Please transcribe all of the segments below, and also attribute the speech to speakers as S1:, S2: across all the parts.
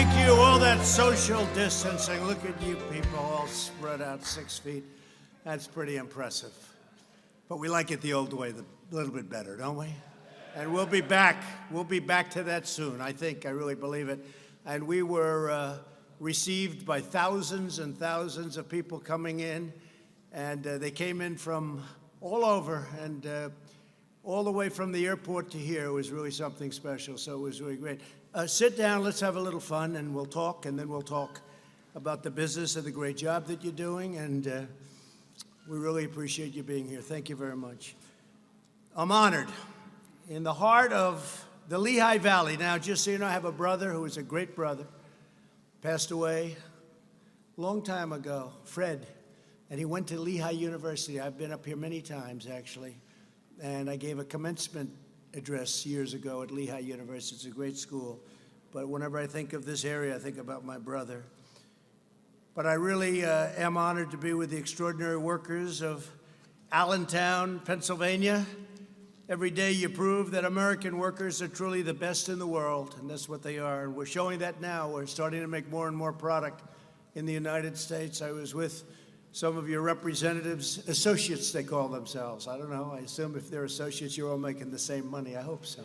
S1: Thank you. All that social distancing. Look at you people all spread out 6 feet. That's pretty impressive. But we like it the old way a little bit better, don't we? And we'll be back. We'll be back to that soon. I really believe it. And we were received by thousands and thousands of people coming in. And they came in from all over and all the way from the airport to here. It was really something special. So it was really great. Sit down, let's have a little fun, and we'll talk, and then we'll talk about the business and the great job that you're doing, and we really appreciate you being here. Thank you very much. I'm honored. In the heart of the Lehigh Valley, now, just so you know, I have a brother who is a great brother, passed away a long time ago, Fred, and he went to Lehigh University. I've been up here many times, actually, and I gave a commencement address years ago at Lehigh University. It's a great school. But whenever I think of this area, I think about my brother. But I really am honored to be with the extraordinary workers of Allentown, Pennsylvania. Every day you prove that American workers are truly the best in the world, and that's what they are. And we're showing that now. We're starting to make more and more product in the United States. I was with some of your representatives, associates they call themselves. I don't know, I assume if they're associates, you're all making the same money. I hope so.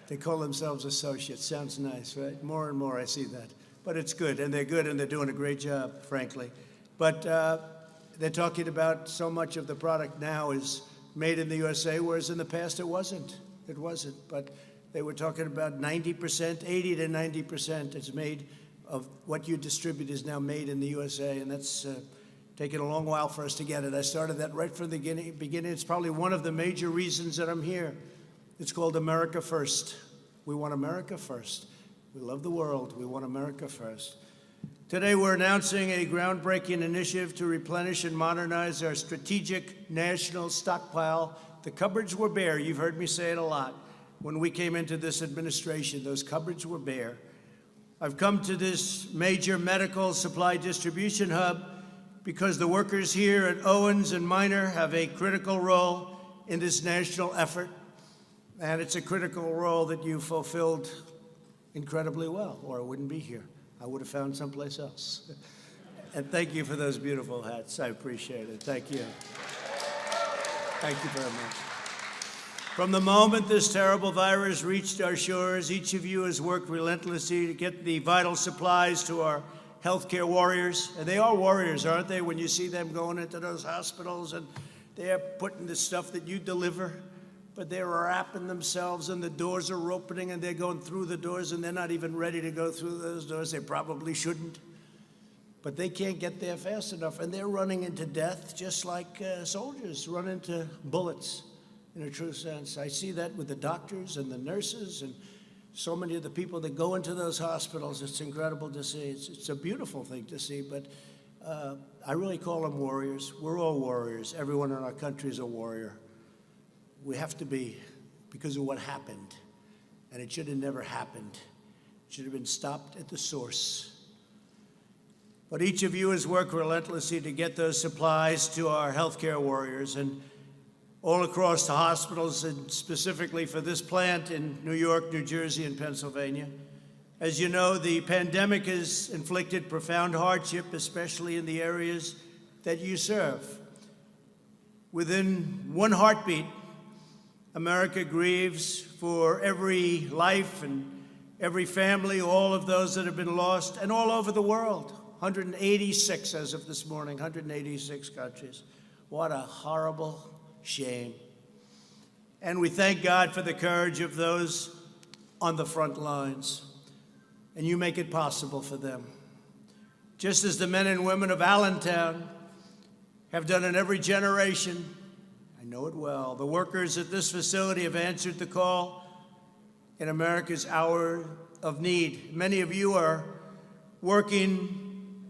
S1: They call themselves associates. Sounds nice, right? More and more I see that. But it's good, and they're doing a great job, frankly. But they're talking about so much of the product now is made in the USA, whereas in the past it wasn't. It wasn't. But they were talking about 90%, 80 to 90% is made of what you distribute is now made in the USA, and that's taken a long while for us to get it. I started that right from the beginning. It's probably one of the major reasons that I'm here. It's called America First. We want America first. We love the world. We want America first. Today we're announcing a groundbreaking initiative to replenish and modernize our strategic national stockpile. The cupboards were bare. You've heard me say it a lot. When we came into this administration, those cupboards were bare. I've come to this major medical supply distribution hub because the workers here at Owens and Minor have a critical role in this national effort, and it's a critical role that you fulfilled incredibly well, or I wouldn't be here. I would have found someplace else. And thank you for those beautiful hats. I appreciate it. Thank you. Thank you very much. From the moment this terrible virus reached our shores, each of you has worked relentlessly to get the vital supplies to our healthcare warriors. And they are warriors, aren't they, when you see them going into those hospitals and they're putting the stuff that you deliver, but they're wrapping themselves and the doors are opening and they're going through the doors and they're not even ready to go through those doors. They probably shouldn't. But they can't get there fast enough, and they're running into death just like soldiers run into bullets. In a true sense. I see that with the doctors and the nurses and so many of the people that go into those hospitals. It's incredible to see. It's a beautiful thing to see, but I really call them warriors. We're all warriors. Everyone in our country is a warrior. We have to be, because of what happened, and it should have never happened. It should have been stopped at the source. But each of you has worked relentlessly to get those supplies to our healthcare warriors, and all across the hospitals, and specifically for this plant in New York, New Jersey, and Pennsylvania. As you know, the pandemic has inflicted profound hardship, especially in the areas that you serve. Within one heartbeat, America grieves for every life and every family, all of those that have been lost, and all over the world. 186 as of this morning, 186 countries. What a horrible shame. And we thank God for the courage of those on the front lines. And you make it possible for them. Just as the men and women of Allentown have done in every generation, I know it well, the workers at this facility have answered the call in America's hour of need. Many of you are working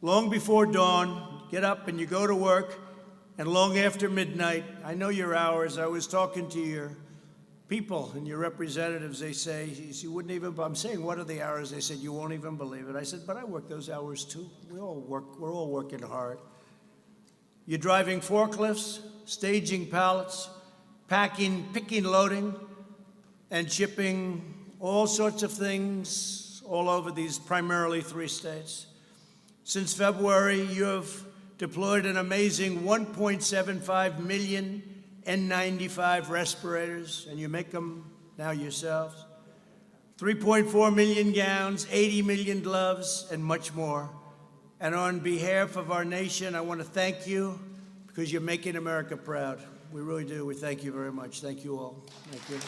S1: long before dawn, get up and you go to work, and long after midnight. I know your hours. I was talking to your people and your representatives. They say, you wouldn't even, I'm saying, what are the hours? They said, you won't even believe it. I said, but I work those hours too. We all work, we're all working hard. You're driving forklifts, staging pallets, packing, picking, loading, and shipping all sorts of things all over these primarily 3 states. Since February, you have deployed an amazing 1.75 million N95 respirators, and you make them now yourselves. 3.4 million gowns, 80 million gloves, and much more. And on behalf of our nation, I want to thank you because you're making America proud. We really do. We thank you very much. Thank you all. Thank you.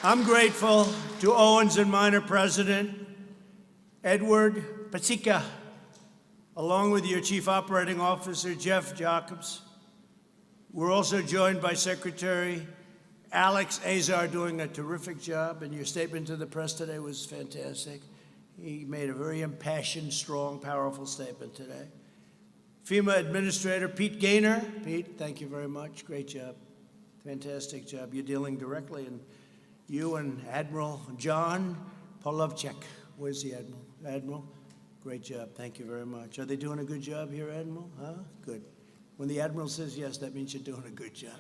S1: I'm grateful to Owens & Minor President Edward Pasica, along with your Chief Operating Officer, Jeff Jacobs. We're also joined by Secretary Alex Azar, doing a terrific job, and your statement to the press today was fantastic. He made a very impassioned, strong, powerful statement today. FEMA Administrator Pete Gaynor. Pete, thank you very much. Great job. Fantastic job. You're dealing directly, and you and Admiral John Polovchek. Where's the Admiral? Admiral, great job. Thank you very much. Are they doing a good job here, Admiral? Huh? Good. When the Admiral says yes, that means you're doing a good job.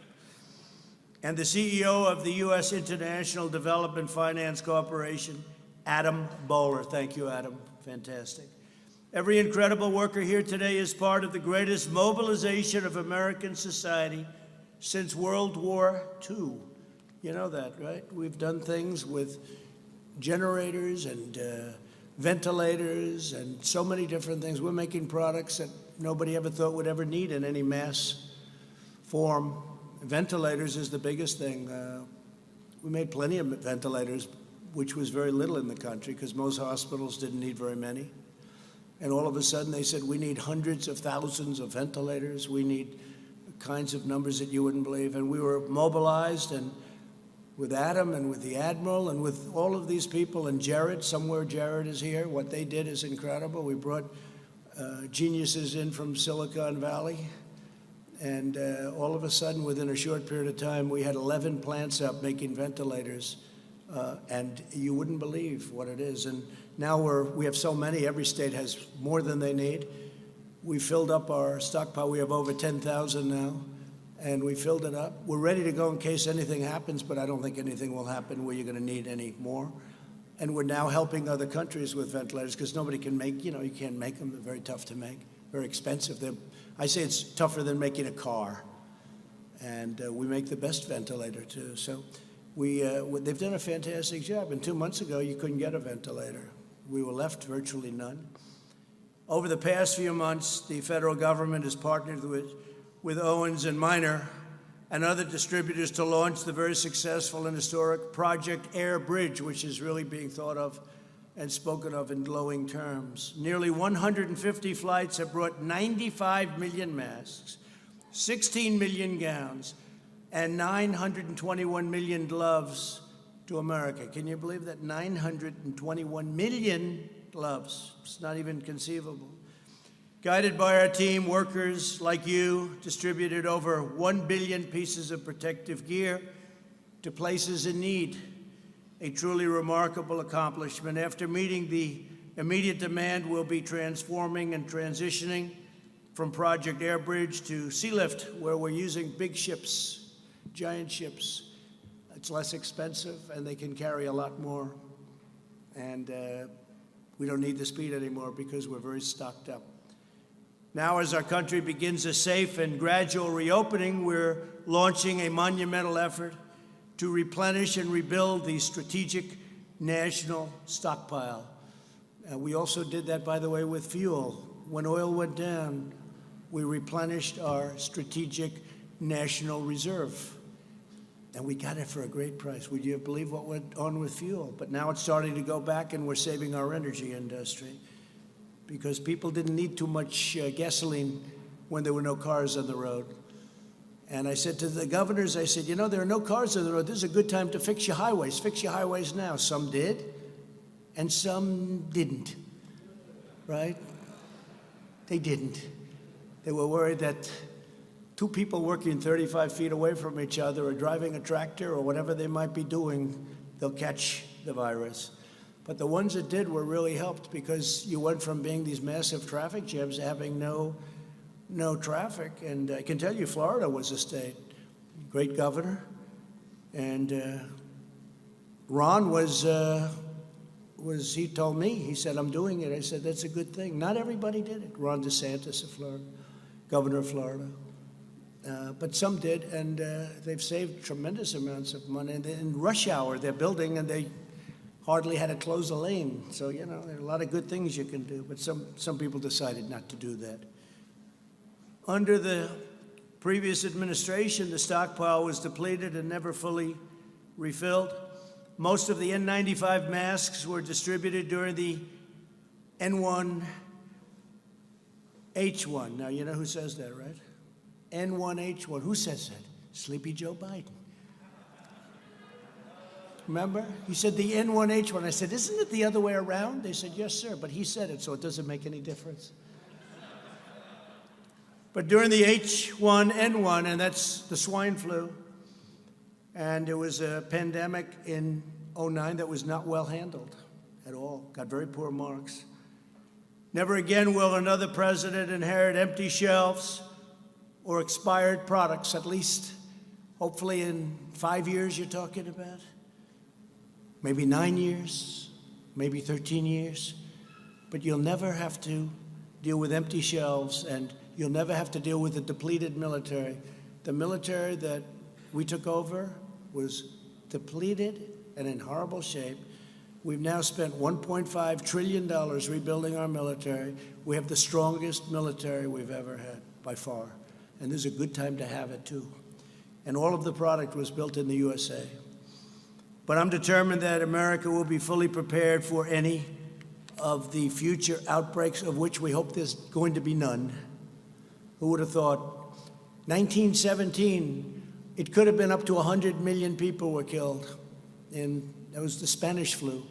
S1: And the CEO of the U.S. International Development Finance Corporation, Adam Bowler. Thank you, Adam. Fantastic. Every incredible worker here today is part of the greatest mobilization of American society since World War II. You know that, right? We've done things with generators and ventilators and so many different things. We're making products that nobody ever thought would ever need in any mass form. Ventilators is the biggest thing. We made plenty of ventilators, which was very little in the country because most hospitals didn't need very many. And all of a sudden they said, we need hundreds of thousands of ventilators. We need kinds of numbers that you wouldn't believe. And we were mobilized, and with Adam and with the Admiral and with all of these people, and Jared, somewhere Jared is here. What they did is incredible. We brought geniuses in from Silicon Valley. And all of a sudden, within a short period of time, we had 11 plants up making ventilators. And you wouldn't believe what it is. And now we have so many. Every state has more than they need. We filled up our stockpile. We have over 10,000 now. And we filled it up. We're ready to go in case anything happens, but I don't think anything will happen where you're going to need any more. And we're now helping other countries with ventilators because nobody can make, you can't make them. They're very tough to make, very expensive. I say it's tougher than making a car. And we make the best ventilator, too. So they've done a fantastic job. And 2 months ago, you couldn't get a ventilator. We were left virtually none. Over the past few months, the federal government has partnered with Owens & Minor and other distributors to launch the very successful and historic Project Air Bridge, which is really being thought of and spoken of in glowing terms. Nearly 150 flights have brought 95 million masks, 16 million gowns, and 921 million gloves to America. Can you believe that? 921 million gloves. It's not even conceivable. Guided by our team, workers like you distributed over 1 billion pieces of protective gear to places in need. A truly remarkable accomplishment. After meeting the immediate demand, we'll be transforming and transitioning from Project Air Bridge to Sea Lift, where we're using big ships, giant ships. It's less expensive, and they can carry a lot more. And we don't need the speed anymore because we're very stocked up. Now, as our country begins a safe and gradual reopening, we're launching a monumental effort to replenish and rebuild the strategic national stockpile. We also did that, by the way, with fuel. When oil went down, we replenished our strategic national reserve. And we got it for a great price. Would you believe what went on with fuel? But now it's starting to go back, and we're saving our energy industry because people didn't need too much gasoline when there were no cars on the road. And I said to the governors, I said, there are no cars on the road. This is a good time to fix your highways. Fix your highways now. Some did, and some didn't, right? They didn't. They were worried that two people working 35 feet away from each other or driving a tractor or whatever they might be doing, they'll catch the virus. But the ones that did were really helped because you went from being these massive traffic jams to having no traffic. And I can tell you, Florida was a state. Great governor. And Ron he told me, he said, I'm doing it. I said, that's a good thing. Not everybody did it. Ron DeSantis of Florida, governor of Florida. But some did, and they've saved tremendous amounts of money. And in rush hour, they're building, and they hardly had to close a lane. So, you know, there are a lot of good things you can do, but some people decided not to do that. Under the previous administration, the stockpile was depleted and never fully refilled. Most of the N95 masks were distributed during the N1H1. Now, you know who says that, right? N1H1. Who says that? Sleepy Joe Biden. Remember? He said the N1H1. I said, isn't it the other way around? They said, yes, sir. But he said it, so it doesn't make any difference. But during the H1N1, and that's the swine flu, and there was a pandemic in 2009 that was not well handled at all, got very poor marks. Never again will another president inherit empty shelves or expired products, at least hopefully in 5 years you're talking about, maybe 9 years, maybe 13 years, but you'll never have to deal with empty shelves, and you'll never have to deal with a depleted military. The military that we took over was depleted and in horrible shape. We've now spent $1.5 trillion rebuilding our military. We have the strongest military we've ever had, by far. And this is a good time to have it, too. And all of the product was built in the USA. But I'm determined that America will be fully prepared for any of the future outbreaks, of which we hope there's going to be none. Who would have thought? 1917, it could have been up to 100 million people were killed. And that was the Spanish flu.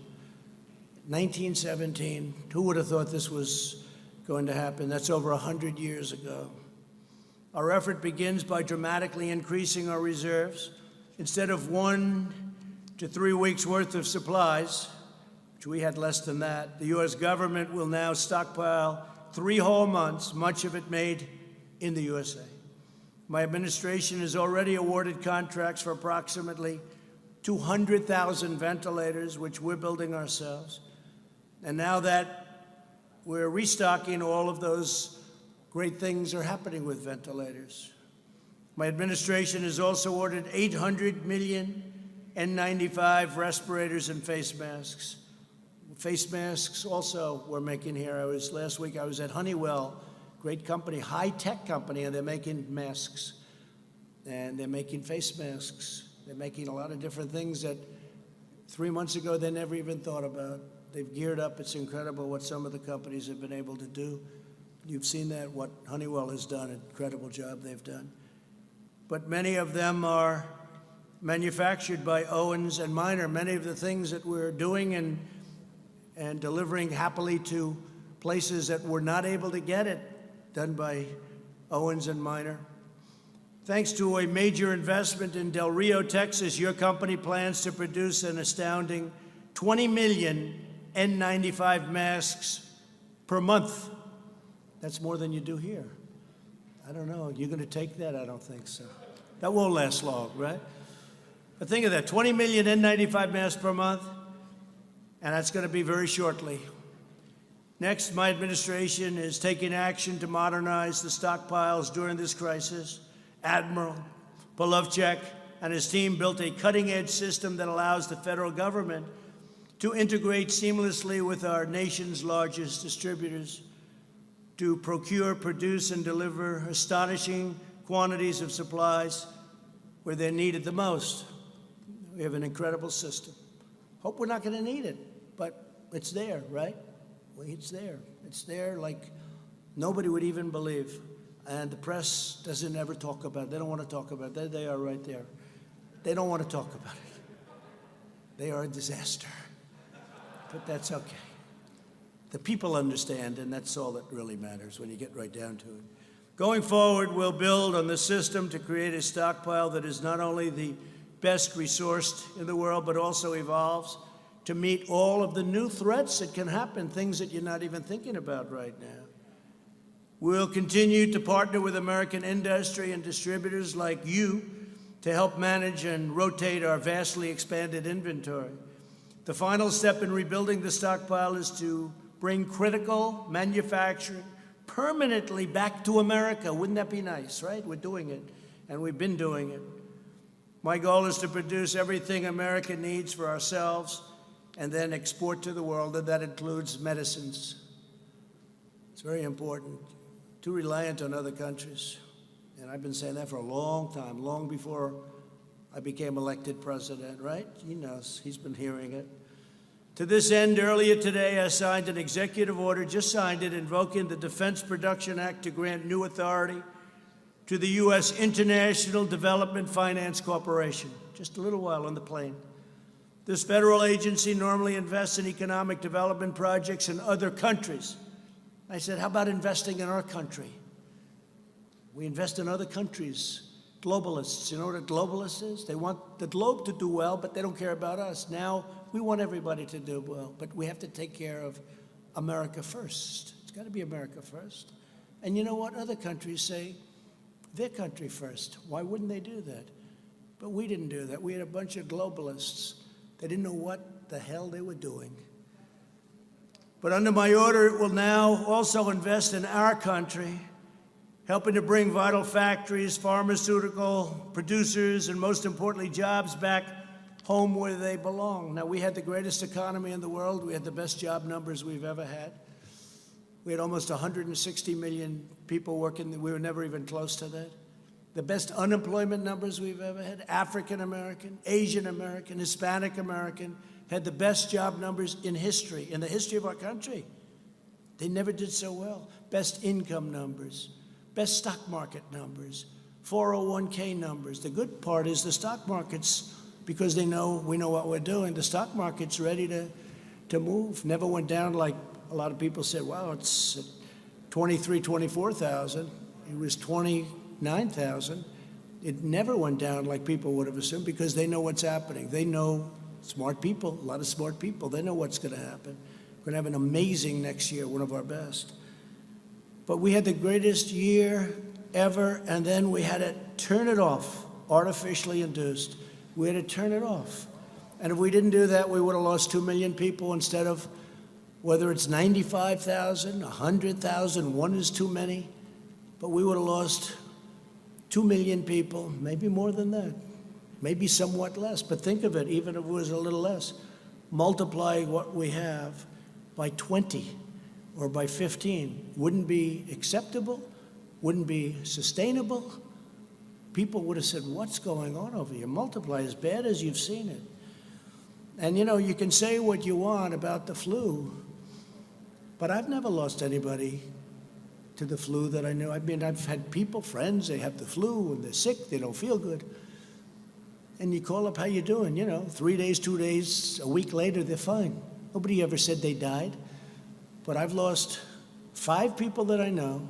S1: 1917, who would have thought this was going to happen? That's over 100 years ago. Our effort begins by dramatically increasing our reserves. Instead of 1 to 3 weeks worth of supplies, which we had less than that, the U.S. government will now stockpile 3 whole months, much of it made in the USA. My administration has already awarded contracts for approximately 200,000 ventilators, which we're building ourselves. And now that we're restocking, all of those great things are happening with ventilators. My administration has also ordered 800 million N95 respirators and face masks. Face masks also we're making here. Last week I was at Honeywell, great company, high-tech company, and they're making masks. And they're making face masks. They're making a lot of different things that 3 months ago they never even thought about. They've geared up. It's incredible what some of the companies have been able to do. You've seen that, what Honeywell has done, an incredible job they've done. But many of them are manufactured by Owens and Minor. Many of the things that we're doing and delivering happily to places that were not able to get it, done by Owens and Minor. Thanks to a major investment in Del Rio, Texas, your company plans to produce an astounding 20 million N95 masks per month. That's more than you do here. I don't know. You're going to take that? I don't think so. That won't last long, right? But think of that, 20 million N95 masks per month, and that's going to be very shortly. Next, my administration is taking action to modernize the stockpiles during this crisis. Admiral Polovchek and his team built a cutting-edge system that allows the federal government to integrate seamlessly with our nation's largest distributors to procure, produce, and deliver astonishing quantities of supplies where they're needed the most. We have an incredible system. Hope we're not going to need it, but it's there, right? Well, it's there. It's there like nobody would even believe. And the press doesn't ever talk about it. They don't want to talk about it. There they are right there. They don't want to talk about it. They are a disaster. But that's okay. The people understand, and that's all that really matters when you get right down to it. Going forward, we'll build on the system to create a stockpile that is not only the best resourced in the world, but also evolves to meet all of the new threats that can happen, things that you're not even thinking about right now. We'll continue to partner with American industry and distributors like you to help manage and rotate our vastly expanded inventory. The final step in rebuilding the stockpile is to bring critical manufacturing permanently back to America. Wouldn't that be nice, right? We're doing it, and we've been doing it. My goal is to produce everything America needs for ourselves and then export to the world, and that includes medicines. It's very important. Too reliant on other countries. And I've been saying that for a long time, long before I became elected president, right? He knows. He's been hearing it. To this end, earlier today, I signed an executive order, just signed it, invoking the Defense Production Act to grant new authority to the U.S. International Development Finance Corporation, just a little while on the plane. This federal agency normally invests in economic development projects in other countries. I said, how about investing in our country? We invest in other countries. Globalists, you know what a globalist is? They want the globe to do well, but they don't care about us. Now, we want everybody to do well, but we have to take care of America first. It's got to be America first. And you know what? Other countries say their country first. Why wouldn't they do that? But we didn't do that. We had a bunch of globalists. They didn't know what the hell they were doing. But under my order, it will now also invest in our country, helping to bring vital factories, pharmaceutical producers, and most importantly, jobs back home where they belong. Now, we had the greatest economy in the world. We had the best job numbers we've ever had. We had almost 160 million people working. We were never even close to that. The best unemployment numbers we've ever had. African American, Asian American, Hispanic American had the best job numbers in history, in the history of our country. They never did so well. Best income numbers, best stock market numbers, 401k numbers. The good part is the stock markets, because we know what we're doing, the stock market's ready to move. Never went down like a lot of people said, wow, it's at 23,000, 24,000. It was 29,000. It never went down like people would have assumed, because they know what's happening. They know, smart people, a lot of smart people, they know what's going to happen. We're going to have an amazing next year, one of our best. But we had the greatest year ever, and then we had to turn it off, artificially induced. We had to turn it off. And if we didn't do that, we would have lost 2 million people instead of, whether it's 95,000, 100,000, one is too many, but we would have lost 2 million people, maybe more than that, maybe somewhat less. But think of it, even if it was a little less, multiply what we have by 20 or by 15 wouldn't be acceptable, wouldn't be sustainable. People would have said, what's going on over here? Multiply as bad as you've seen it. And you know, you can say what you want about the flu, but I've never lost anybody to the flu that I knew. I mean, I've had people, friends, they have the flu and they're sick, they don't feel good. And you call up, how you doing? You know, 3 days, 2 days, a week later, they're fine. Nobody ever said they died. But I've lost 5 people that I know.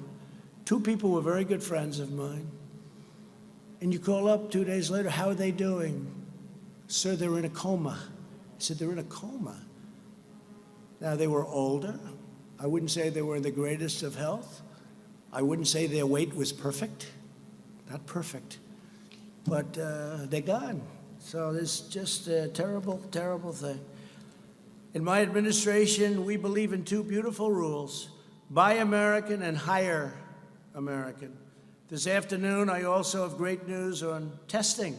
S1: 2 people were very good friends of mine. And you call up 2 days later, how are they doing? Sir, they're in a coma. I said, they're in a coma. Now, they were older. I wouldn't say they were in the greatest of health. I wouldn't say their weight was perfect. Not perfect. But they're gone. So it's just a terrible, terrible thing. In my administration, we believe in 2 beautiful rules: buy American and hire American. This afternoon, I also have great news on testing.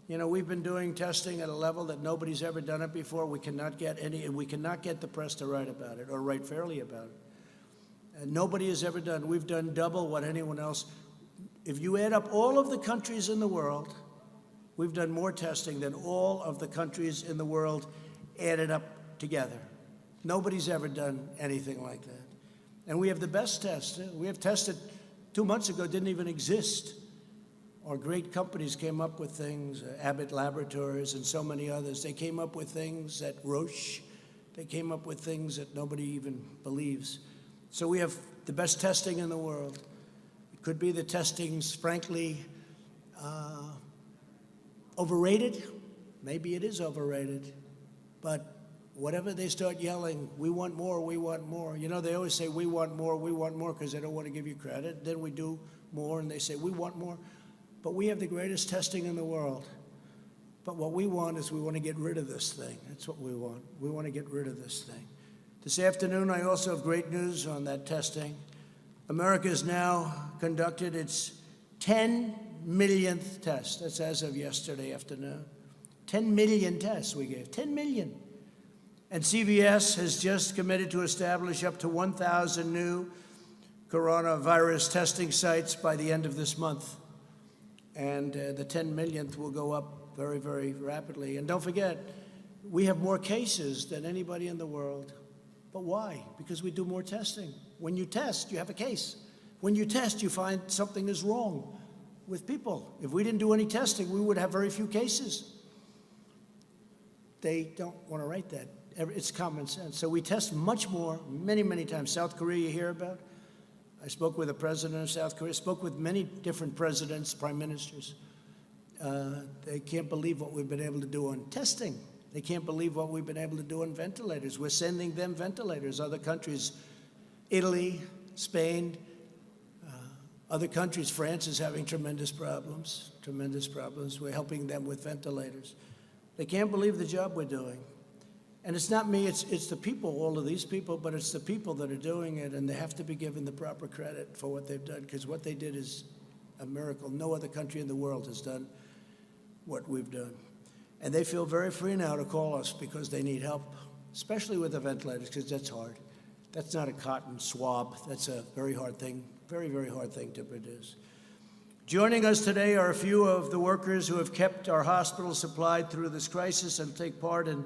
S1: You know, we've been doing testing at a level that nobody's ever done it before. We cannot get the press to write about it or write fairly about it. And nobody has ever done. We've done double what anyone else. If you add up all of the countries in the world, we've done more testing than all of the countries in the world added up together. Nobody's ever done anything like that. And we have the best test. We have tested 2 months ago, didn't even exist. Our great companies came up with things, Abbott Laboratories and so many others. They came up with things at Roche. They came up with things that nobody even believes. So we have the best testing in the world. It could be the testing's, frankly, overrated. Maybe it is overrated. But whatever they start yelling, we want more, we want more. You know, they always say, we want more, because they don't want to give you credit. Then we do more, and they say, we want more. But we have the greatest testing in the world. But what we want is we want to get rid of this thing. That's what we want. We want to get rid of this thing. This afternoon, I also have great news on that testing. America has now conducted its 10 millionth test. That's as of yesterday afternoon. 10 million tests we gave, 10 million. And CVS has just committed to establish up to 1,000 new coronavirus testing sites by the end of this month. And the 10 millionth will go up very, very rapidly. And don't forget, we have more cases than anybody in the world. But why? Because we do more testing. When you test, you have a case. When you test, you find something is wrong with people. If we didn't do any testing, we would have very few cases. They don't want to write that. It's common sense. So we test much more, many, many times. South Korea, you hear about? I spoke with the president of South Korea, spoke with many different presidents, prime ministers. They can't believe what we've been able to do on testing. They can't believe what we've been able to do on ventilators. We're sending them ventilators. Other countries, Italy, Spain, other countries, France is having tremendous problems. We're helping them with ventilators. They can't believe the job we're doing. And it's not me, it's the people, all of these people, but it's the people that are doing it, and they have to be given the proper credit for what they've done, because what they did is a miracle. No other country in the world has done what we've done. And they feel very free now to call us because they need help, especially with the ventilators, because that's hard. That's not a cotton swab. That's a very hard thing, very, very hard thing to produce. Joining us today are a few of the workers who have kept our hospitals supplied through this crisis and take part in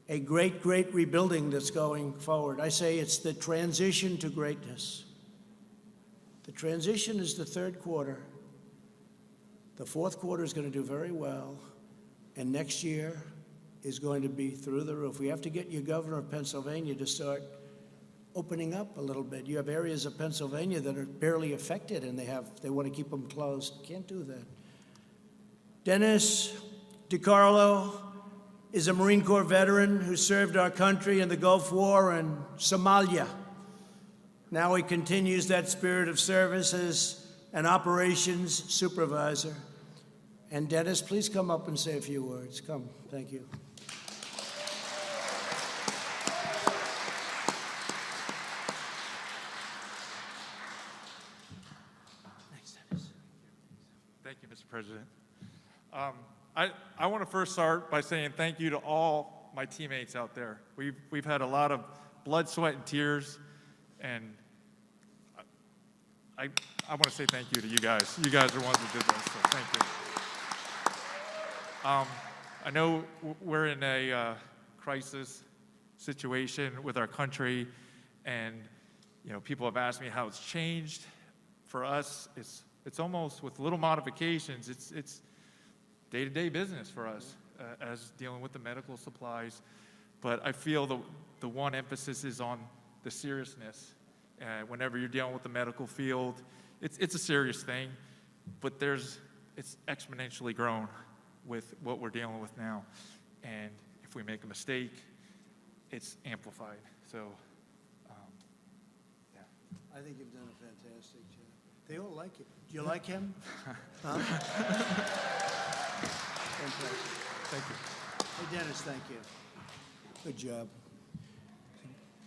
S1: a great, great rebuilding that's going forward. I say it's the transition to greatness. The transition is the third quarter. The fourth quarter is going to do very well, and next year is going to be through the roof. We have to get your governor of Pennsylvania to start opening up a little bit. You have areas of Pennsylvania that are barely affected, and they want to keep them closed. Can't do that. Dennis DiCarlo is a Marine Corps veteran who served our country in the Gulf War and Somalia. Now he continues that spirit of service as an operations supervisor. And Dennis, please come up and say a few words. Come, thank you. Thanks, Dennis.
S2: Thank you, Mr. President. I want to first start by saying thank you to all my teammates out there. We've had a lot of blood, sweat, and tears, and I want to say thank you to you guys. You guys are the ones who did this, so thank you. I know we're in a crisis situation with our country, and people have asked me how it's changed. For us, it's almost with little modifications. It's day-to-day business for us as dealing with the medical supplies. But I feel the one emphasis is on the seriousness. Whenever you're dealing with the medical field, it's a serious thing, but it's exponentially grown with what we're dealing with now. And if we make a mistake, it's amplified. So, yeah.
S1: I think you've done a fantastic job. They all like you. Do you like him? Huh? Fantastic.
S2: Thank you.
S1: Hey, Dennis, thank you. Good job.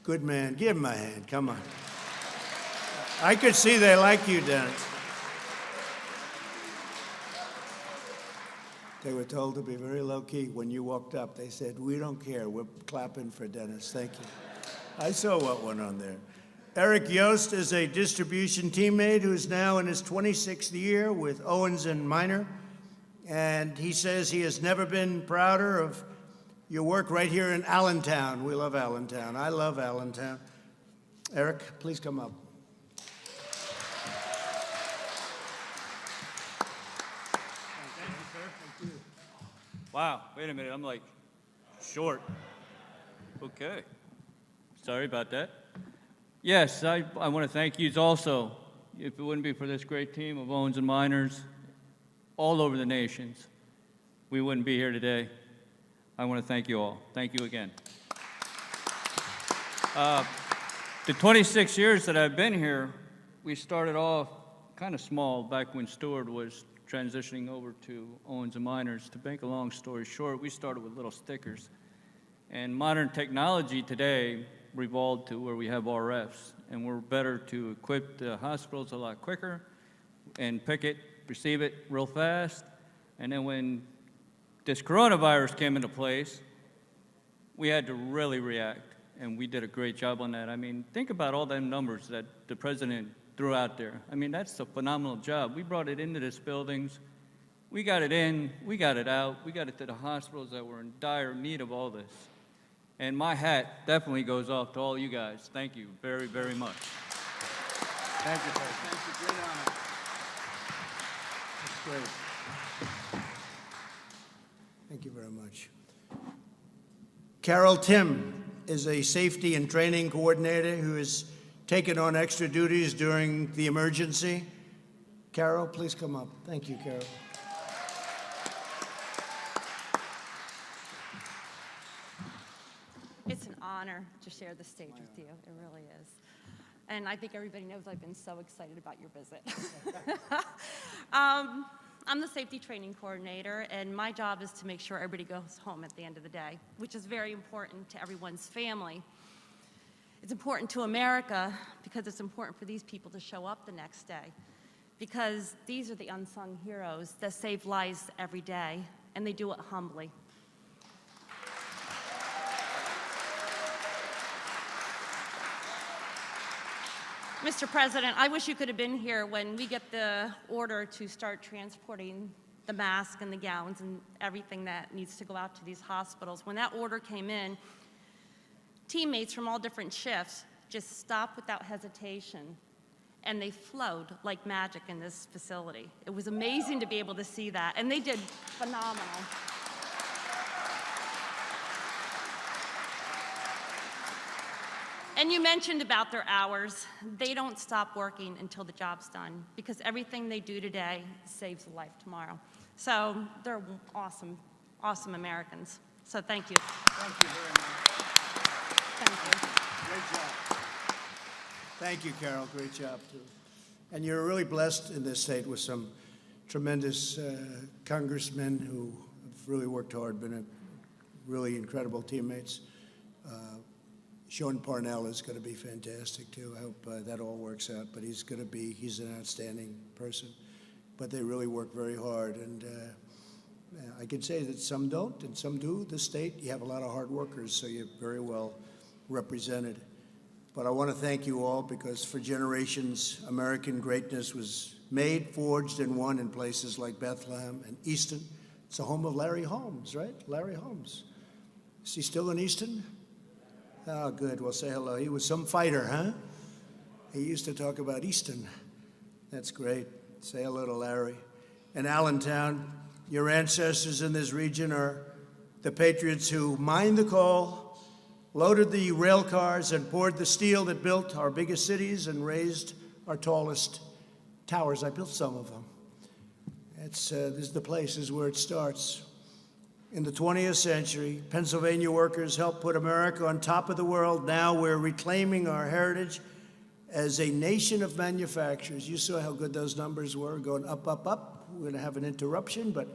S1: Good man. Give him a hand. Come on. I could see they like you, Dennis. They were told to be very low-key. When you walked up, they said, "We don't care. We're clapping for Dennis." Thank you. I saw what went on there. Eric Yost is a distribution teammate who's now in his 26th year with Owens & Minor. And he says he has never been prouder of your work right here in Allentown. We love Allentown. I love Allentown. Eric, please come up.
S3: Thank you, sir. Thank you. Wow, wait a minute, I'm like short. Okay. Sorry about that. Yes, I want to thank you also. If it wouldn't be for this great team of Owens & Minors all over the nations, we wouldn't be here today. I want to thank you all. Thank you again. The 26 years that I've been here, we started off kind of small back when Stuart was transitioning over to Owens and Miners. To make a long story short, we started with little stickers. And modern technology today revolved to where we have RFs, and we're better to equip the hospitals a lot quicker and pick it, receive it real fast. And then when this coronavirus came into place, we had to really react, and we did a great job on that. I mean, think about all them numbers that the president threw out there. I mean, that's a phenomenal job. We brought it into these buildings. We got it in, we got it out, we got it to the hospitals that were in dire need of all this. And my hat definitely goes off to all you guys. Thank you very, very much.
S1: Thank you, President. Thank you. Great honor. That's great. Thank you very much. Carol Tim is a safety and training coordinator who has taken on extra duties during the emergency. Carol, please come up. Thank you, Carol.
S4: It's an honor to share the stage with you. It really is. And I think everybody knows I've been so excited about your visit. I'm the safety training coordinator, and my job is to make sure everybody goes home at the end of the day, which is very important to everyone's family. It's important to America because it's important for these people to show up the next day, because these are the unsung heroes that save lives every day, and they do it humbly. Mr. President, I wish you could have been here when we get the order to start transporting the masks and the gowns and everything that needs to go out to these hospitals. When that order came in, teammates from all different shifts just stopped without hesitation, and they flowed like magic in this facility. It was amazing to be able to see that, and they did phenomenal. And you mentioned about their hours. They don't stop working until the job's done, because everything they do today saves a life tomorrow. So they're awesome, awesome Americans. So thank you.
S1: Thank you very much.
S4: Thank you.
S1: Great job. Thank you, Carol. Great job, too. And you're really blessed in this state with some tremendous congressmen who have really worked hard, been really incredible teammates. Sean Parnell is going to be fantastic, too. I hope that all works out. But he's an outstanding person. But they really work very hard. And I can say that some don't and some do. This state, you have a lot of hard workers, so you're very well represented. But I want to thank you all, because for generations, American greatness was made, forged, and won in places like Bethlehem and Easton. It's the home of Larry Holmes, right? Larry Holmes. Is he still in Easton? Oh, good. Well, say hello. He was some fighter, huh? He used to talk about Easton. That's great. Say hello to Larry. And Allentown, your ancestors in this region are the patriots who mined the coal, loaded the rail cars, and poured the steel that built our biggest cities and raised our tallest towers. I built some of them. This is the place, is where it starts. In the 20th century, Pennsylvania workers helped put America on top of the world. Now we're reclaiming our heritage as a nation of manufacturers. You saw how good those numbers were, going up, up, up. We're going to have an interruption, but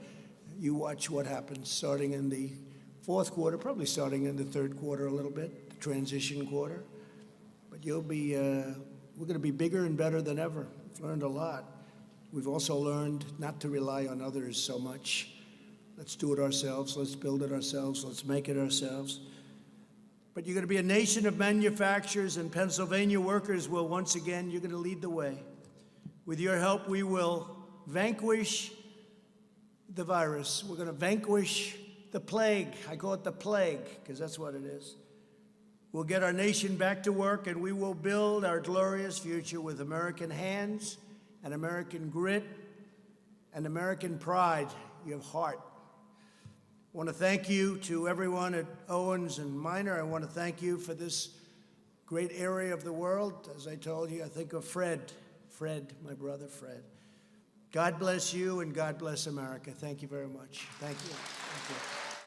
S1: you watch what happens starting in the fourth quarter, probably starting in the third quarter a little bit, the transition quarter. But we're going to be bigger and better than ever. We've learned a lot. We've also learned not to rely on others so much. Let's do it ourselves. Let's build it ourselves. Let's make it ourselves. But you're going to be a nation of manufacturers, and Pennsylvania workers will once again, you're going to lead the way. With your help, we will vanquish the virus. We're going to vanquish the plague. I call it the plague because that's what it is. We'll get our nation back to work, and we will build our glorious future with American hands and American grit and American pride. You have heart. I want to thank you to everyone at Owens and Minor. I want to thank you for this great area of the world. As I told you, I think of Fred, my brother Fred. God bless you, and God bless America. Thank you very much. Thank you. Thank you.